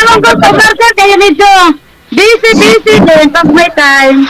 naman customer sir, kaya medyo busy din pag may time.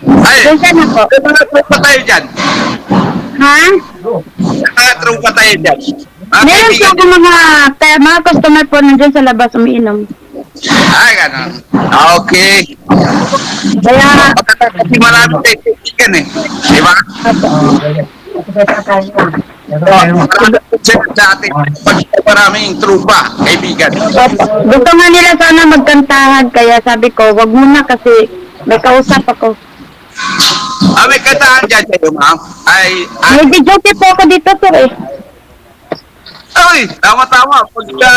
Ay, Doon ka na po. may mga tropa tayo dyan. Ha? Mga tropa tayo dyan. Mga Meron po kaibigan ako mga customer po nandyan sa labas umiinom. Ay, gano'n. Okay. Kaya, Kasi marami tayo kaibigan eh. Di ba? Marami sa atin. Pag maraming trupa, kaibigan. gusto nga nila sana magkantahan, kaya sabi ko, wag muna kasi may kausap ako. May kataan dyan kayo, ma'am. May duty po ako dito sir eh. Ay, tama-tama. Pagka,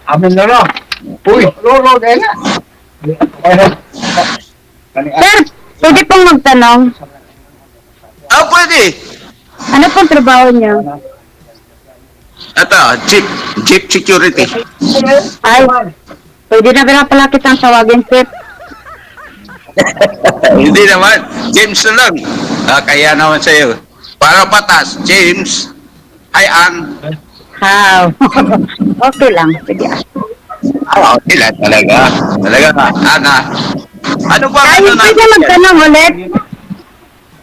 Amin na lang. Uy, lolo, dahil na. Sir, pwede pong magtanong, pwede. ano pong trabaho niyo? Ito, jeep security. Ay, pwede na pala kitang tawagin sir. Hindi naman. James na lang. Kaya naman sa'yo. Para patas, James. Hi, Ann. How? Okay lang, sige. Okay lang talaga. Talaga ka. Ana. Ano ba? Ay, Ano na? pwede magtanong ulit?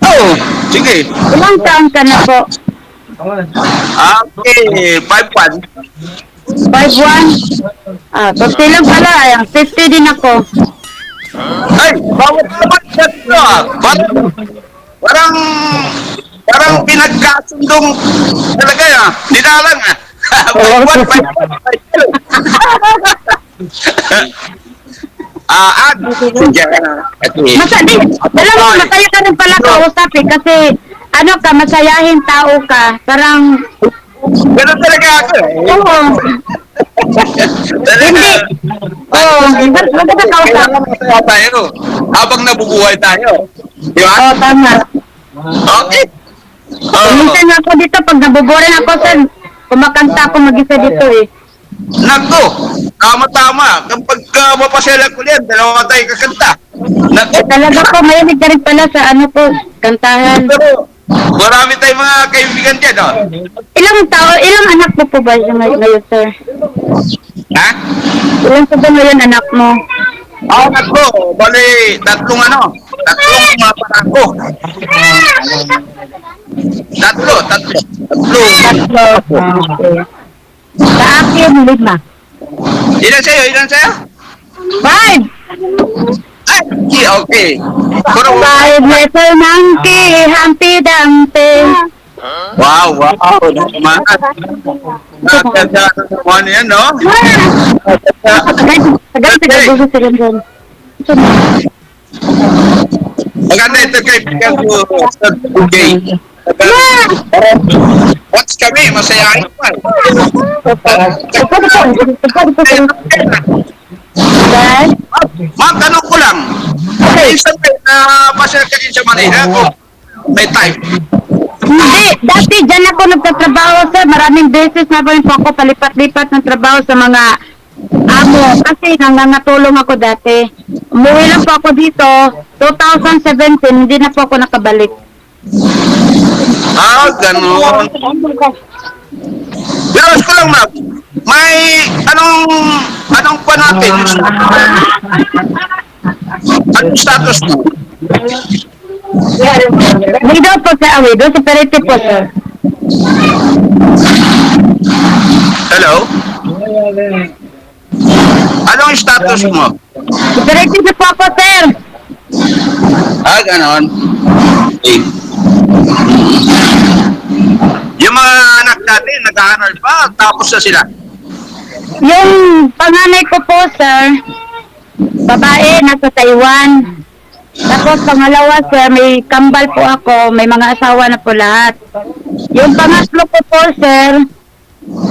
Oo. Sige. Ilang taon ka na po? Okay. 5-1. 5'1"? Pagti lang pala, ay, 50 din ako. Ay, bawat naman dito Parang, parang pinagkasundong talaga yan. Dinalang ah. 5'1", 5'1". Ad. Alam mo, masaya ka rin pala kausap eh, kasi, ano ka, masayahin tao ka, parang, Ganun talaga ako eh. oo, hindi, oo, maganda kausap. Masaya tayo. Habang nabubuhay tayo. Di ba? Oo, tama. Okay. Oh. Minsan ako dito, pag nabuboring ako, sir, kumakanta ako mag-isa dito eh. Nako, tama-tama. Kapag mapasyalan ko yan, dalawa tayo kakanta. Nako, Talaga po, mayanig ka rin pala sa ano po, kantahan. pero marami tayong mga kaibigan dyan, oh. Ilang anak mo po ba ngayon, sir? Ha? Ilan po ba ngayon anak mo? Nako, bali, tatlong mga parako. Tatlo. Tatlo. Okay. Sa akin, 5. Ilan sa'yo? 5! Ay, okay. Puro, 5 letter monkey, Humpty Dumpty. wow, naman. Nakaganda naman yan, no? Tagal gusto sila dyan. Maganda ito kaibigan ko sa Bugay. Watch kami, masayahin pa. Dad? Ma'am, tanong ko lang. Minsan na pasal ka din sa Manila kung may time. Hindi, dati dyan ako nagtatrabaho sir. Maraming beses na rin po ako palipat-lipat ng trabaho sa mga amo. Kasi nangangatulong ako dati. Umuwi lang po ako dito. 2017, hindi na po ako nakabalik. Ganun. Biros ko lang, ma'am. May anong pa natin? Anong status mo? Widow po sir, widow, separated po sir. Hello? Anong status mo? Separated na po ako sir. Ganon. Okay. Yung mga anak natin, nag-aaral pa, tapos na sila. Yung panganay ko po sir, babae, nasa Taiwan. Tapos pangalawa sir, may kambal po ako, may mga asawa na po lahat. Yung pangatlo ko po sir,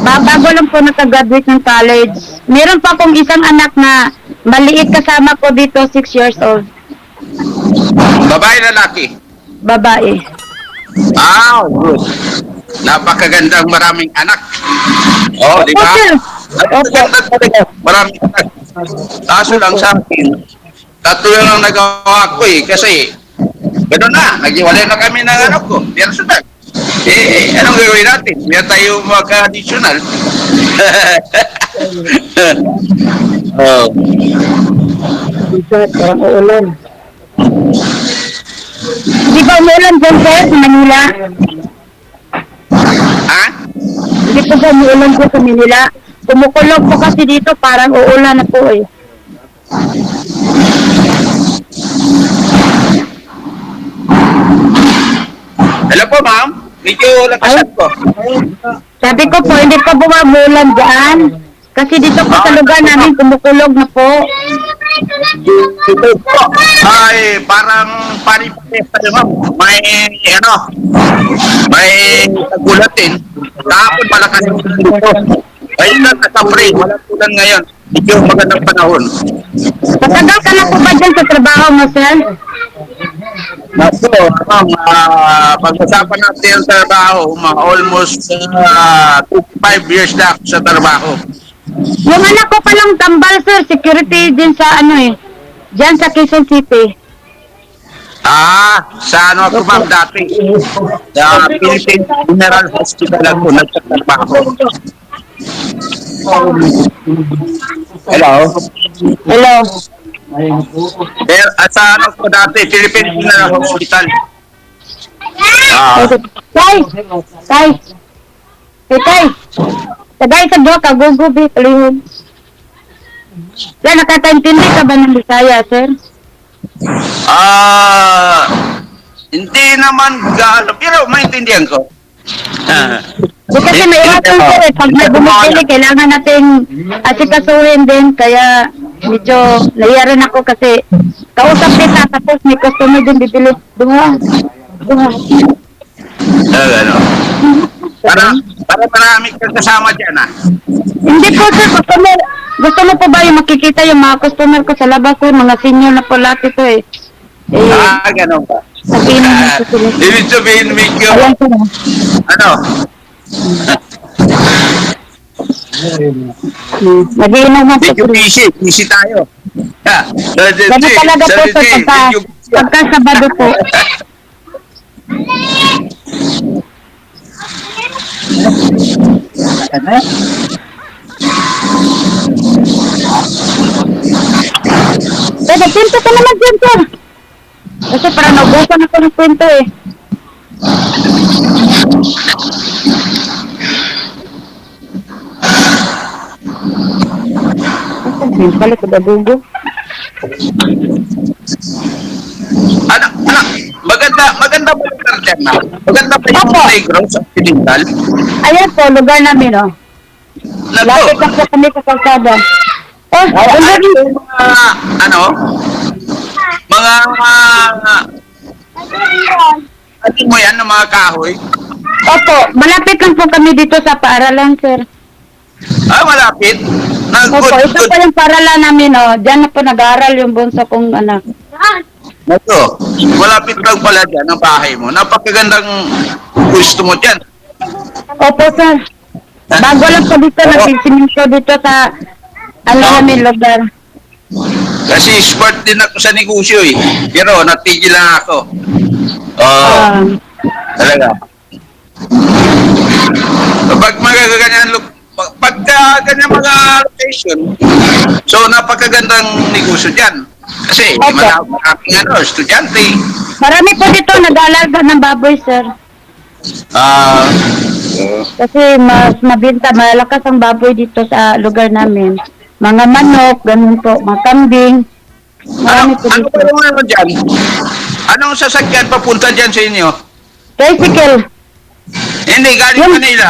bago lang po nakagraduate ng college. Meron pa akong isang anak na maliit kasama ko dito, 6 years old. Babae, lalaki. Babae. Good. Napakagandang maraming anak. Di Opo ba? sir. Opo. Talaga, maraming anak. Kaso lang sa akin, tatlo lang nagawa ko eh. Kasi, gano'n na, naghiwalay na kami ng anak ko. Personal. Anong gagawin natin? Hindi tayo magka-additional. Oh. Bigat, parang uulan. Hindi ba umuulan dyan, sir, sa Manila? Ha? Hindi po ba umuulan dyan sa Manila? Kumukulog po kasi dito, parang uulan na po eh. Hello po, ma'am. Medyo lakasan ko. Sabi ko po, hindi pa bumuulan dyan. Kasi dito po sa lugar namin, kumukulog na po. Ito po. Ay, parang pari-pari pa ma'am. May, ano, may tagulatin. Kahapon malakas yung ulan dito. Ayun lang, kasapre. Walang ulan ngayon. Medyo magandang panahon. Matagal ka na po ba dyan sa trabaho mo, sir? Naku, ma'am, pag-usapan natin yung trabaho, almost 25 years na ako sa trabaho. Yung anak ko palang tambal, sir, security din sa ano eh. Diyan sa Quezon City. Sa ano ako ma'am dati? Sa Philippine General Hospital ako nagtatrabaho. Hello? Hello. Pero sa ano ko dati, Philippine General Hospital. Tay! Tay! Hey, tay! Tagay sa buha ka, gugubi, palihog. Yan, nakakaintindi ka ba ng Bisaya, sir? Hindi naman gaano, pero maintindihan ko. Di kasi may iwasan, sir, eh. Pag may bumibili, kailangan nating asikasuhin din, kaya medyo nahiya rin ako kasi kausap kita, tapos may customer din bibili. Dunga. Gano'n. Para marami kang kasama dyan, Hindi po, sir, gusto mo po ba yung makikita yung mga customer ko sa labas, sir? Mga senior na po lahat ito eh. Gano'n ba? Sabihin mo na sila. Ibig sabihin, medyo, Ayan, sir. ano, Nagiinom na po medyo sila. busy tayo. Ganun talaga po, sir, pagka Sabado po. Pero pinto ka naman dyan, sir. Kasi parang naubusan ako ng kwento eh. Pala ko dabugo. Maganda ba yung lugar dyan, Maganda ba yung Opo. playground sa Occidental? Ayan po, lugar namin, oh. Lapit lang po kami sa kalsada. Oh, already. Ano? Mga, ano mo yan, ng mga kahoy? Opo, malapit lang po kami dito sa paaralan, sir. Malapit. Opo, ito po yung paaralan namin, oh. Diyan na po nag-aaral yung bunso kong anak. Ito, malapit lang pala dyan ang bahay mo. Napakagandang gusto mo dyan. Opo, sir. Bago lang po dito, nagsisimento dito sa ano namin lugar. Kasi smart din ako sa negosyo eh. Pero natigil lang ako. Ah, Talaga. Pagka ganyan mga location, so napakagandang negosyo dyan. Kasi Opo. maraming estudyante. marami po dito nag-aalaga ng baboy, sir. Kasi mas mabinta, malakas ang baboy dito sa lugar namin. Mga manok, ganun po, mga kambing. Marami po Ano dito. ba yung ano dyan? Anong sasakyan papunta dyan sa inyo? Tricycle. Hindi, galing Yung- Manila.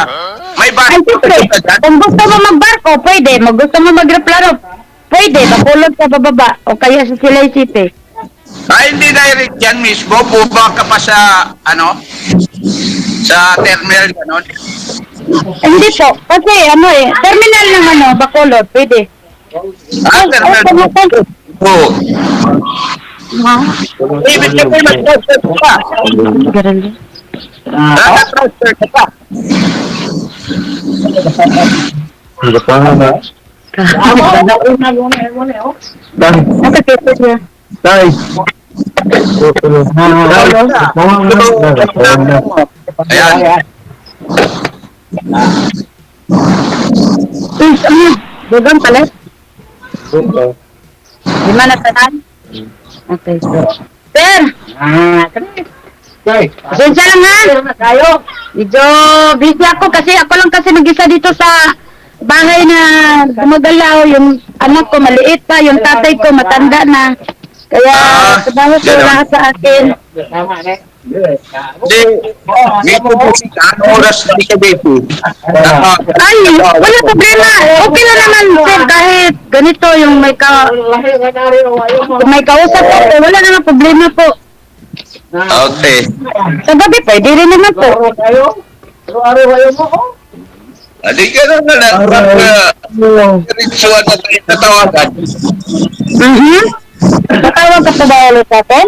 May bahay Ay, siyempre, papunta dyan? kung gusto mo magbarko, pwede. Gusto mo magreplano, pwede. Bakulog sa bababa o kaya sa Silay City. Hindi direct dyan mismo. Bubak ka pa sa, sa terminal, gano'n. Hindi po. Kasi ano eh, terminal ng Bacolod, pwede. Terminal. Pumunta. Oo. Ha? Ibig sabihin, mag-transfer ka pa. Ganun. Naka-transfer ka pa. Nakakita siya. Ayan. Is, ano? Dugang pala. Oo. Lima na tanan. Okay, so. Sir! Okay. Pasensya lang ha. Medyo busy ako kasi ako lang kasi mag-isa dito sa bahay na gumagalaw. Yung anak ko maliit pa, yung tatay ko matanda na. Kaya trabaho ko ganun. lahat sa akin. Tama na. Hindi, may pupusin ka. Anong oras hindi ka busy? Ay, wala problema. Okay lang naman sir kahit ganito yung kung may kausap ako, wala naman problema po. Okay. Sa gabi pwede rin naman po. Adi ka na lang. Ritual na tayo natawagan. Tatawag ka pa ba ulit sa atin?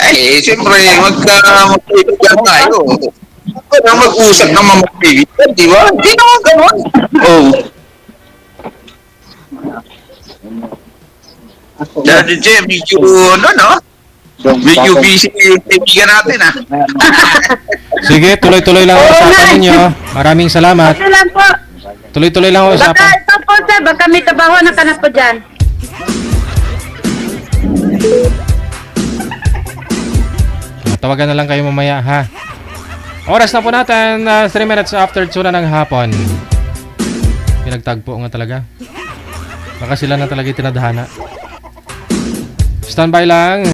Ay, siyempre, magkaibigan tayo. Huwag na mag-usap ng mga magkaibigan, di ba? Hindi naman ganun. Oh. Daddy J, medyo, no? Medyo busy yung kaibigan natin, ah. Sige, tuloy-tuloy lang ang usapan ninyo. Maraming salamat. Okay lang po. Tuloy-tuloy lang ang Baka usapan. ito po sir, baka may trabaho na ka na po dyan. Tawagan na lang kayo mamaya, ha? Oras na po natin, 3 minutes after 2 na ng hapon. Pinagtagpo nga talaga. Baka sila na talaga tinadhana. Standby lang.